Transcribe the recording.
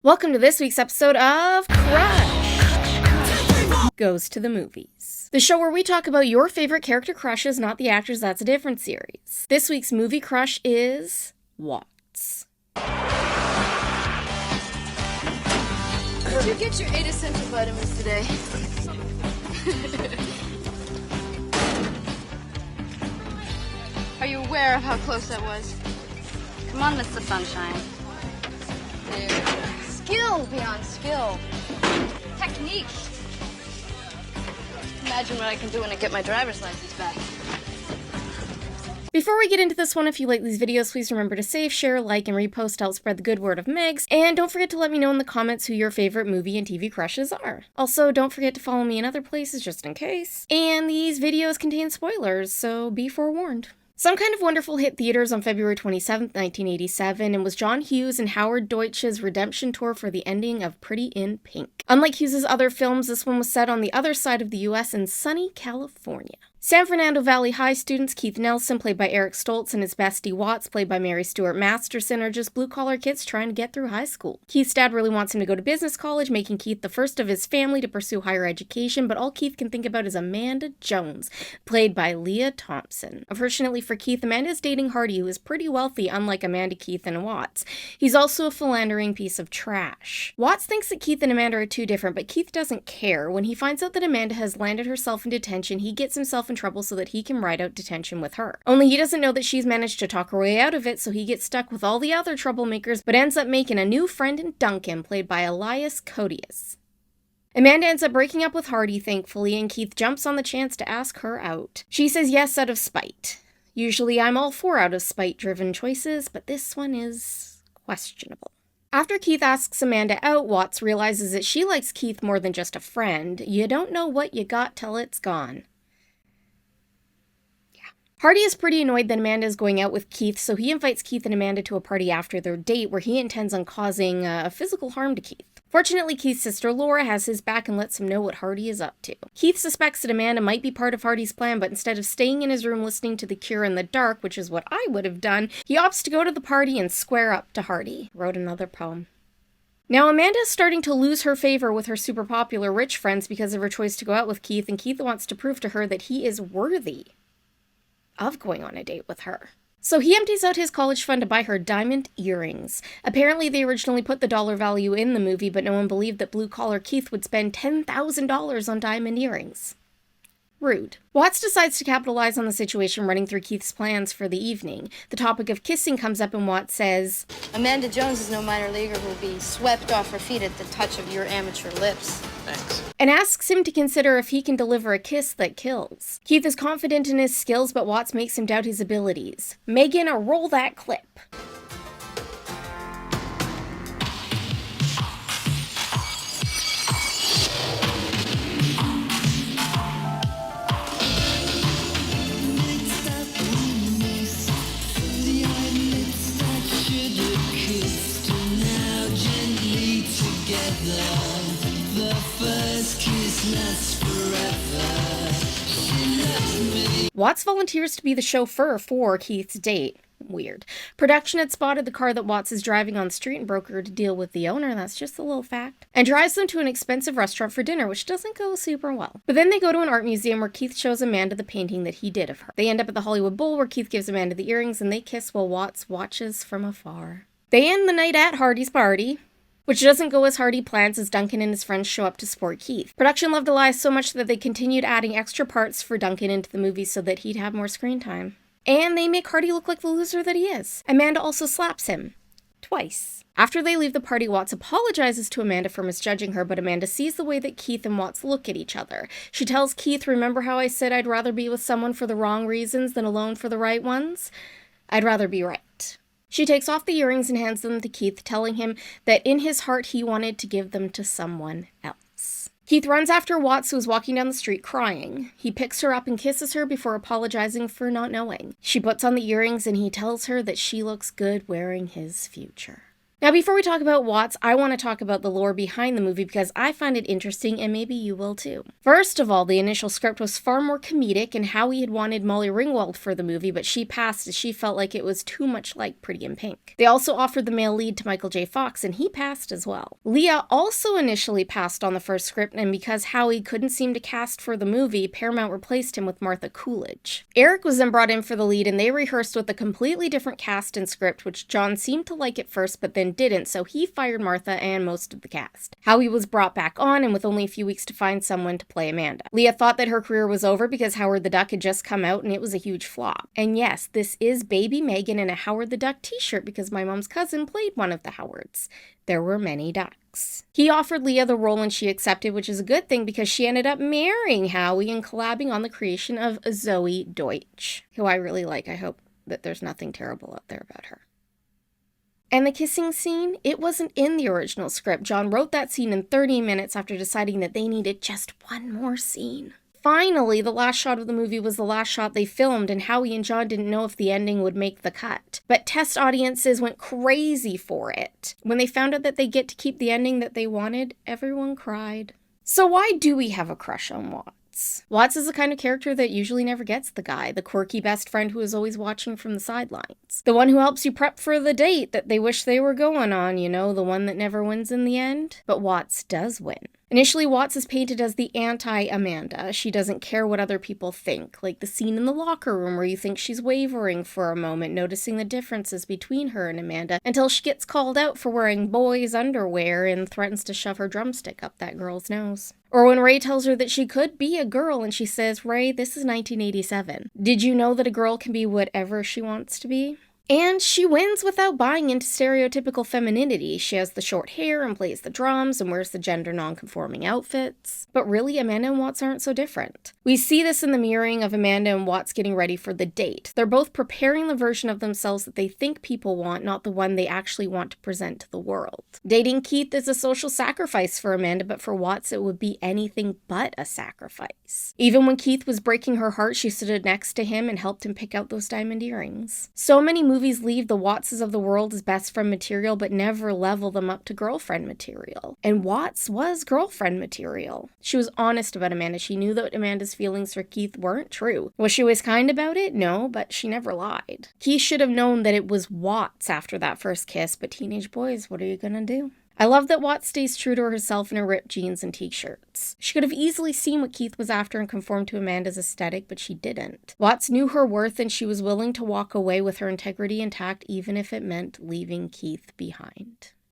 Welcome to this week's episode of Crush Goes to the Movies, the show where we talk about your favorite character crushes, not the actors. That's a different series. This week's movie crush is Watts. Did you get your 8 essential vitamins today? Are you aware of how close that was? Come on, Mr. Sunshine. Skill beyond skill. Technique. Imagine what I can do when I get my driver's license back. Before we get into this one, if you like these videos, please remember to save, share, like, and repost to help spread the good word of Megs. And don't forget to let me know in the comments who your favorite movie and TV crushes are. Also, don't forget to follow me in other places just in case. And these videos contain spoilers, so be forewarned. Some Kind of Wonderful hit theaters on February 27th, 1987, and was John Hughes and Howard Deutsch's redemption tour for the ending of Pretty in Pink. Unlike Hughes' other films, this one was set on the other side of the US in sunny California. San Fernando Valley High students Keith Nelson, played by Eric Stoltz, and his bestie Watts, played by Mary Stuart Masterson, are just blue-collar kids trying to get through high school. Keith's dad really wants him to go to business college, making Keith the first of his family to pursue higher education, but all Keith can think about is Amanda Jones, played by Leah Thompson. Unfortunately for Keith, Amanda is dating Hardy, who is pretty wealthy, unlike Amanda, Keith, and Watts. He's also a philandering piece of trash. Watts thinks that Keith and Amanda are too different, but Keith doesn't care. When he finds out that Amanda has landed herself in detention, he gets himself in trouble so that he can ride out detention with her. Only he doesn't know that she's managed to talk her way out of it, so he gets stuck with all the other troublemakers, but ends up making a new friend in Duncan, played by Elias Codius. Amanda ends up breaking up with Hardy, thankfully, and Keith jumps on the chance to ask her out. She says yes out of spite. Usually I'm all for out of spite-driven choices, but this one is questionable. After Keith asks Amanda out, Watts realizes that she likes Keith more than just a friend. You don't know what you got till it's gone. Hardy is pretty annoyed that Amanda is going out with Keith, so he invites Keith and Amanda to a party after their date where he intends on causing physical harm to Keith. Fortunately, Keith's sister Laura has his back and lets him know what Hardy is up to. Keith suspects that Amanda might be part of Hardy's plan, but instead of staying in his room listening to The Cure in the dark, which is what I would have done, he opts to go to the party and square up to Hardy. Wrote another poem. Now, Amanda is starting to lose her favor with her super popular rich friends because of her choice to go out with Keith, and Keith wants to prove to her that he is worthy of going on a date with her. So he empties out his college fund to buy her diamond earrings. Apparently they originally put the dollar value in the movie, but no one believed that blue-collar Keith would spend $10,000 on diamond earrings. Rude. Watts decides to capitalize on the situation, running through Keith's plans for the evening. The topic of kissing comes up and Watts says, Amanda Jones is no minor leaguer who will be swept off her feet at the touch of your amateur lips. Thanks. and asks him to consider if he can deliver a kiss that kills. Keith is confident in his skills, but Watts makes him doubt his abilities. Megan, roll that clip. Watts volunteers to be the chauffeur for Keith's date. Weird. Production had spotted the car that Watts is driving on the street and brokered a deal with the owner, that's just a little fact, and drives them to an expensive restaurant for dinner, which doesn't go super well. But then they go to an art museum where Keith shows Amanda the painting that he did of her. They end up at the Hollywood Bowl where Keith gives Amanda the earrings and they kiss while Watts watches from afar. They end the night at Hardy's party, which doesn't go as Hardy plans as Duncan and his friends show up to support Keith. Production loved Elias so much that they continued adding extra parts for Duncan into the movie so that he'd have more screen time. And they make Hardy look like the loser that he is. Amanda also slaps him. Twice. After they leave the party, Watts apologizes to Amanda for misjudging her, but Amanda sees the way that Keith and Watts look at each other. She tells Keith, "Remember how I said I'd rather be with someone for the wrong reasons than alone for the right ones? I'd rather be right." She takes off the earrings and hands them to Keith, telling him that in his heart he wanted to give them to someone else. Keith runs after Watts, who is walking down the street crying. He picks her up and kisses her before apologizing for not knowing. She puts on the earrings and he tells her that she looks good wearing his future. Now, before we talk about Watts, I want to talk about the lore behind the movie because I find it interesting and maybe you will too. First of all, the initial script was far more comedic, and Howie had wanted Molly Ringwald for the movie, but she passed as she felt like it was too much like Pretty in Pink. They also offered the male lead to Michael J. Fox, and he passed as well. Leah also initially passed on the first script, and because Howie couldn't seem to cast for the movie, Paramount replaced him with Martha Coolidge. Eric was then brought in for the lead, and they rehearsed with a completely different cast and script, which John seemed to like at first, but then didn't, so he fired Martha and most of the cast. Howie was brought back on, and with only a few weeks to find someone to play Amanda. Leah thought that her career was over because Howard the Duck had just come out, and it was a huge flop. And yes, this is baby Megan in a Howard the Duck t-shirt because my mom's cousin played one of the Howards. There were many ducks. He offered Leah the role and she accepted, which is a good thing because she ended up marrying Howie and collabing on the creation of Zoe Deutsch, who I really like. I hope that there's nothing terrible out there about her. And the kissing scene, it wasn't in the original script. John wrote that scene in 30 minutes after deciding that they needed just one more scene. Finally, the last shot of the movie was the last shot they filmed, and Howie and John didn't know if the ending would make the cut. But test audiences went crazy for it. When they found out that they get to keep the ending that they wanted, everyone cried. So why do we have a crush on Watts? Watts is the kind of character that usually never gets the guy, the quirky best friend who is always watching from the sidelines. The one who helps you prep for the date that they wish they were going on, you know, the one that never wins in the end. But Watts does win. Initially, Watts is painted as the anti-Amanda. She doesn't care what other people think, like the scene in the locker room where you think she's wavering for a moment, noticing the differences between her and Amanda, until she gets called out for wearing boys' underwear and threatens to shove her drumstick up that girl's nose. Or when Ray tells her that she could be a girl and she says, "Ray, this is 1987. Did you know that a girl can be whatever she wants to be?" And she wins without buying into stereotypical femininity. She has the short hair and plays the drums and wears the gender non-conforming outfits. But really, Amanda and Watts aren't so different. We see this in the mirroring of Amanda and Watts getting ready for the date. They're both preparing the version of themselves that they think people want, not the one they actually want to present to the world. Dating Keith is a social sacrifice for Amanda, but for Watts it would be anything but a sacrifice. Even when Keith was breaking her heart, she stood next to him and helped him pick out those diamond earrings. So many movies leave the Wattses of the world as best friend material, but never level them up to girlfriend material. And Watts was girlfriend material. She was honest about Amanda. She knew that Amanda's feelings for Keith weren't true. Was she always kind about it? No, but she never lied. Keith should have known that it was Watts after that first kiss, but teenage boys, what are you gonna do? I love that Watts stays true to herself in her ripped jeans and t-shirts. She could have easily seen what Keith was after and conformed to Amanda's aesthetic, but she didn't. Watts knew her worth and she was willing to walk away with her integrity intact even if it meant leaving Keith behind.